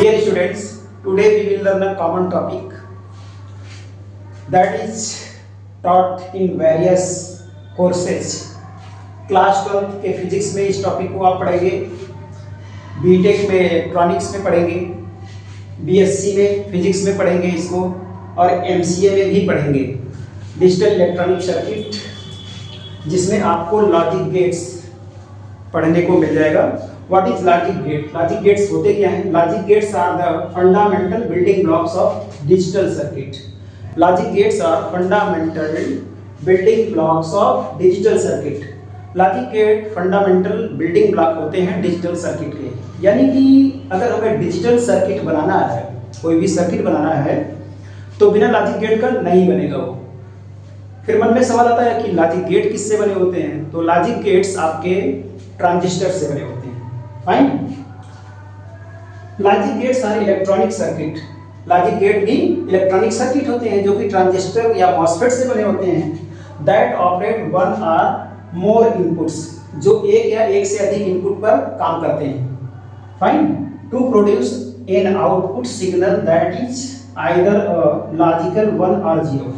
Dear students, today we will learn a common topic that is taught in various courses. Class 12 के physics में इस topic को आप पढ़ेंगे, बीटेक में इलेक्ट्रॉनिक्स में पढ़ेंगे, बीएससी में फिजिक्स में पढ़ेंगे इसको, और एमसीए में भी पढ़ेंगे डिजिटल इलेक्ट्रॉनिक सर्किट, जिसमें आपको लॉजिक गेट्स पढ़ने को मिल जाएगा। What is logic gate? Logic gates होते क्या हैं? Logic gates are the fundamental building blocks of digital circuit. Logic gates are fundamental building blocks of digital circuit. Logic gate fundamental building block होते हैं digital circuit के। यानी कि अगर हमें डिजिटल सर्किट बनाना है, कोई भी सर्किट बनाना है, तो बिना लॉजिक गेट का नहीं बनेगा वो। फिर मन में सवाल आता है कि लॉजिक गेट किससे बने होते हैं? तो लॉजिक गेट्स आपके ट्रांजिस्टर से बने होते हैं। Fine. Logic gates are electronic circuit. Logic gate भी इलेक्ट्रॉनिक सर्किट होते हैं जो कि ट्रांजिस्टर या मॉसफेट से बने होते हैं। That operate one or more inputs, जो एक या एक से अधिक इनपुट पर काम करते हैं। Fine. To produce an output signal that is either logical 1 और 0।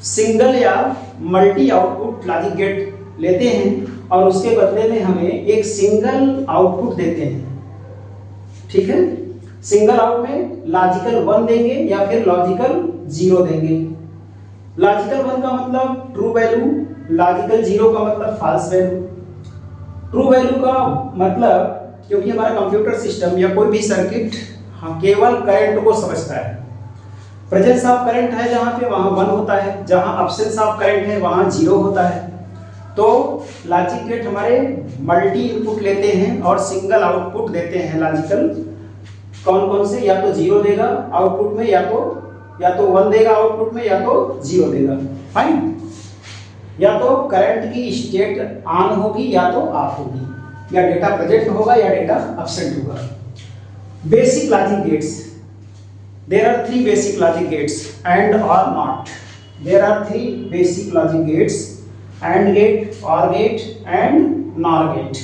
सिंगल या मल्टी आउटपुट लॉजिक गेट लेते हैं और उसके बदले में हमें एक सिंगल आउटपुट देते हैं। ठीक है, सिंगल आउट में लॉजिकल 1 देंगे या फिर लॉजिकल 0 देंगे। लॉजिकल 1 का मतलब ट्रू वैल्यू, लॉजिकल 0 का मतलब फॉल्स वैल्यू। ट्रू वैल्यू का मतलब, क्योंकि हमारा कंप्यूटर सिस्टम या कोई भी सर्किट केवल करंट को समझता है। प्रेजेंस ऑफ करंट है जहां पे वहां 1 होता है, जहां एब्सेंस ऑफ करंट है वहां 0 होता है। तो लॉजिक गेट हमारे मल्टी इनपुट लेते हैं और सिंगल आउटपुट देते हैं लॉजिकल। कौन कौन से? या तो 0 देगा आउटपुट में, या तो 1 देगा आउटपुट में, या तो 0 देगा। फाइन। या तो करंट की स्टेट ऑन होगी या तो ऑफ होगी, या डेटा प्रेजेंट होगा या डेटा एब्सेंट होगा। Basic logic gates, there are 3 basic logic gates, AND OR NOT. There are 3 basic logic gates, AND gate, OR gate and NOR gate.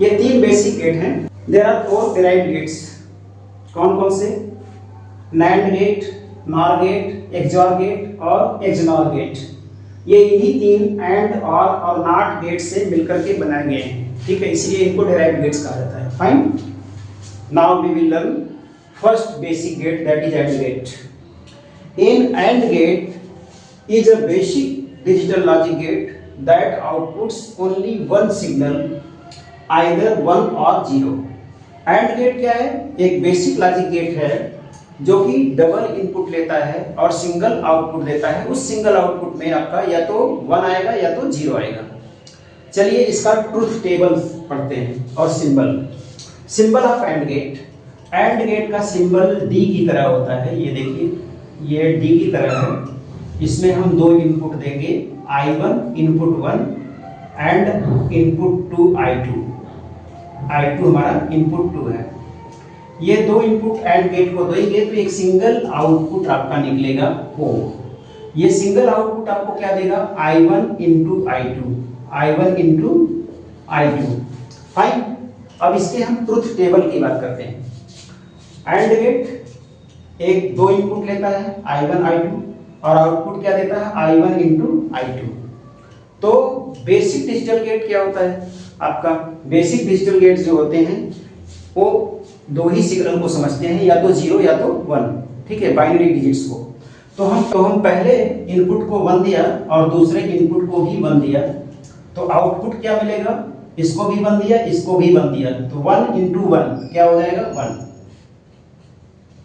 ये 3 बेसिक गेट हैं। There are 4 derived gates. कौन कौन से? NAND gate, NOR gate, XOR gate और XNOR gate. ये इन्हीं 3 and OR not gate से मिलकर के बनाए गए हैं। ठीक है, इसलिए इनको डिराइव्ड गेट्स कहा जाता है। Fine. Now we will learn first basic gate, that is and gate. In and gate is a basic digital logic gate that outputs only one signal, either 1 or 0. AND gate क्या है? एक basic logic gate है जो कि double input लेता है और single output देता है। उस सिंगल आउटपुट में आपका या तो 1 आएगा या तो 0 आएगा। चलिए इसका ट्रुथ टेबल पढ़ते हैं और symbol of AND gate. AND gate का सिंबल D की तरह होता है। ये देखिए, ये D की तरह है। इसमें हम 2 इनपुट देंगे, I1 input 1 and input 2 I2। I2 हमारा इनपुट 2 है। ये 2 इनपुट एंड गेट को देंगे तो एक सिंगल आउटपुट आपका निकलेगा O। ये सिंगल आउटपुट आपको क्या देगा? I1 into I2, I1 into I2। Fine. अब इसके हम ट्रुथ टेबल की बात करते हैं। एंड गेट एक 2 इनपुट लेता है, I1 I2, और आउटपुट क्या देता है? I1 into I2। तो बेसिक डिजिटल गेट क्या होता है आपका? बेसिक डिजिटल गेट जो होते हैं वो 2 ही सिग्नल को समझते हैं, या तो 0 या तो 1। ठीक है, बाइनरी डिजिट्स को। तो हम पहले इनपुट को 1 दिया और दूसरे इनपुट को भी 1 दिया, तो आउटपुट क्या मिलेगा? इसको भी 1 दिया, इसको भी 1 दिया, तो 1 इंटू 1 क्या हो जाएगा? 1।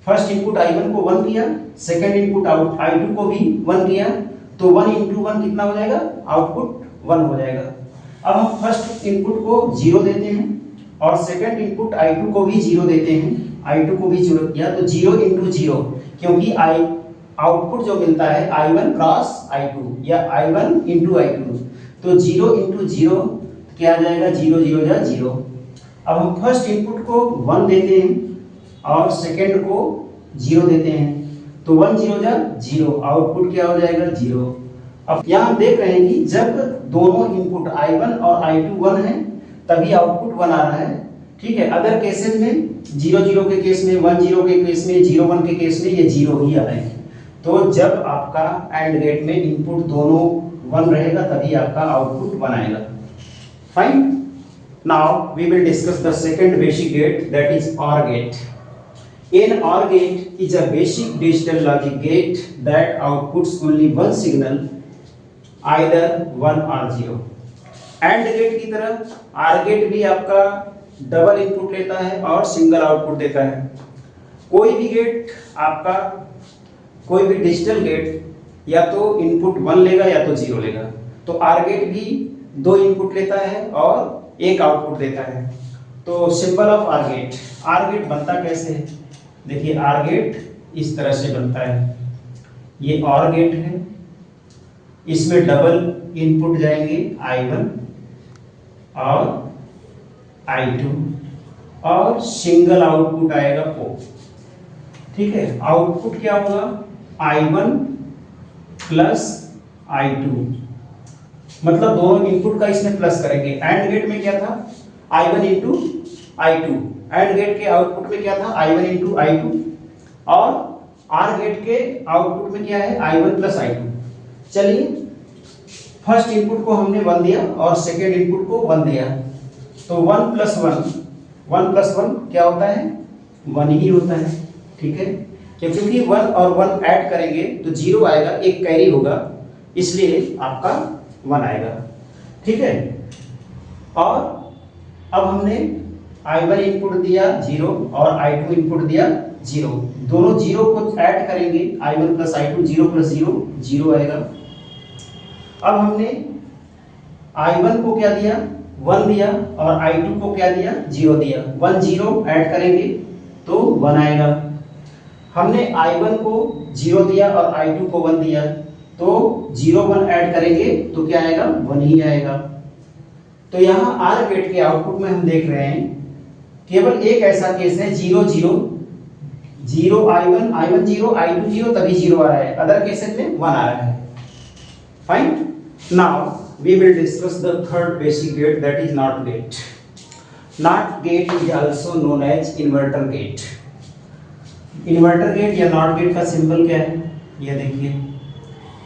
फर्स्ट इनपुट I1 को 1 दिया, सेकंड इनपुट I2 को भी 1 दिया, तो 1 इंटू 1 कितना हो जाएगा? आउटपुट 1 हो जाएगा। अब हम फर्स्ट इनपुट को 0 देते हैं और सेकंड इनपुट I2 को भी 0 देते हैं। I2 को भी 0 किया तो 0 इंटू 0, क्योंकि आउटपुट जो मिलता है I1 क्रॉस I2 या I1 इंटू I2, तो 0 इंटू 0 क्या आ जाएगा? 0 0 जा 0। अब हम फर्स्ट इनपुट को 1 देते हैं और सेकंड को 0 देते हैं, तो 1 0 जा 0, आउटपुट क्या हो जाएगा? 0। अब यहाँ हम देख रहे हैं कि जब दोनों इनपुट I1 और I2 1 है तभी आउटपुट 1 आ रहा है। ठीक है। अदर केसेस में 0 0 के केस में, 1 0 के केस में, 0 1 के केस में ये 0 ही आएगी। तो जब आपका एंड गेट में इनपुट दोनों 1 रहेगा तभी आपका आउटपुट 1 आएगा। Fine. Now we will discuss the second basic gate, that is OR gate. An OR gate is a basic digital logic gate that outputs only one signal, either 1 or 0. AND gate की तरह OR gate भी आपका double input लेता है और single output देता है। कोई भी गेट आपका, कोई भी डिजिटल गेट या तो इनपुट 1 लेगा या तो 0 लेगा। तो OR gate भी 2 इनपुट लेता है और 1 आउटपुट देता है। तो symbol of OR gate, OR gate बनता कैसे है? देखिए OR gate इस तरह से बनता है। ये OR gate है, इसमें डबल इनपुट जाएंगे I1 और I2 और सिंगल आउटपुट आएगा O। ठीक है। आउटपुट क्या होगा? I1 प्लस I2, मतलब दोनों इनपुट का इसमें प्लस करेंगे। एंड गेट में क्या था? I1 into I2। And gate के आउटपुट में क्या था? I1 into I2। और OR गेट के आउटपुट में क्या है? I1 plus I2। चलिए, फर्स्ट इनपुट को हमने 1 दिया और सेकेंड इनपुट को 1 दिया, तो 1 प्लस 1 क्या होता है? 1 ही होता है। ठीक है। क्योंकि 1 और 1 ऐड करेंगे तो 0 आएगा, एक कैरी होगा, इसलिए आपका 1 आएगा। ठीक है। और अब हमने I1 इनपुट दिया 0 और I2 इनपुट दिया 0, दोनों 0 को ऐड करेंगे, I1 प्लस I2, 0 प्लस 0 0 आएगा। अब हमने I1 को क्या दिया? 1 दिया और I2 को क्या दिया? 0 दिया। 1 0 ऐड करेंगे तो 1 आएगा। हमने I1 को 0 दिया और I2 को 1 दिया, तो 0 1 ऐड करेंगे तो क्या आएगा? 1 ही आएगा। तो यहाँ OR गेट के आउटपुट में हम देख रहे हैं केवल एक ऐसा केस है 0 0 0 I1 0 I2 0, तभी 0 आ रहा है। अदर केसेस में 1 आ रहा है। Fine. Now we will discuss the third basic gate, that is NOT gate. NOT gate is also known as inverter gate. Inverter gate या NOT गेट का सिंबल क्या है? ये देखिए,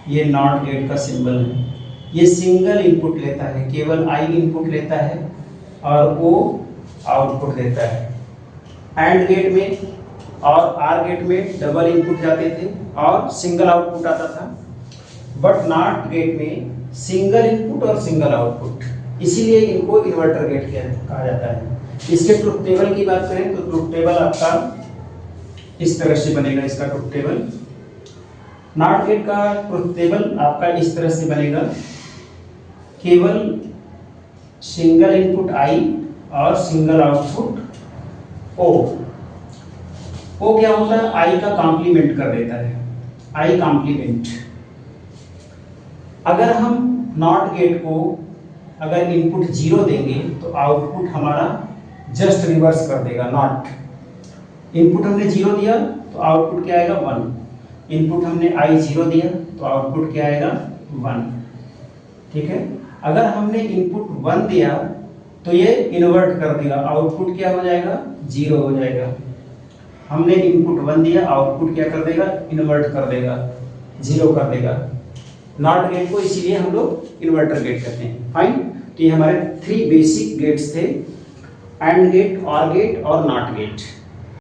ये NOT गेट का सिंबल है। ये सिंगल इनपुट लेता है, केवल I इनपुट लेता है और O आउटपुट देता है। एंड गेट में और OR गेट में डबल इनपुट जाते थे और सिंगल आउटपुट आता था, बट NOT गेट में सिंगल इनपुट और सिंगल आउटपुट, इसीलिए इनको इन्वर्टर गेट कहा जाता है। इसके ट्रुथ टेबल की बात करें तो ट्रुथ टेबल आपका इस तरह से बनेगा। इसका ट्रुथ टेबल, NOT गेट का ट्रुथ टेबल आपका इस तरह से बनेगा, केवल सिंगल इनपुट I और सिंगल आउटपुट O। O क्या होता है? I का कॉम्प्लीमेंट कर देता है, I कॉम्प्लीमेंट। अगर हम NOT गेट को अगर इनपुट 0 देंगे तो आउटपुट हमारा जस्ट रिवर्स कर देगा। नॉट इनपुट हमने 0 दिया तो आउटपुट क्या आएगा? 1। इनपुट हमने I 0 दिया तो आउटपुट क्या आएगा? 1। ठीक है। अगर हमने इनपुट 1 दिया तो ये इन्वर्ट कर देगा, आउटपुट क्या हो जाएगा? 0 हो जाएगा। हमने इनपुट 1 दिया, आउटपुट क्या कर देगा? इन्वर्ट कर देगा, 0 कर देगा। नॉट गेट को इसीलिए हम लोग इन्वर्टर गेट कहते हैं। फाइन। तो ये हमारे 3 बेसिक गेट्स थे, एंड गेट, OR गेट और नॉट गेट।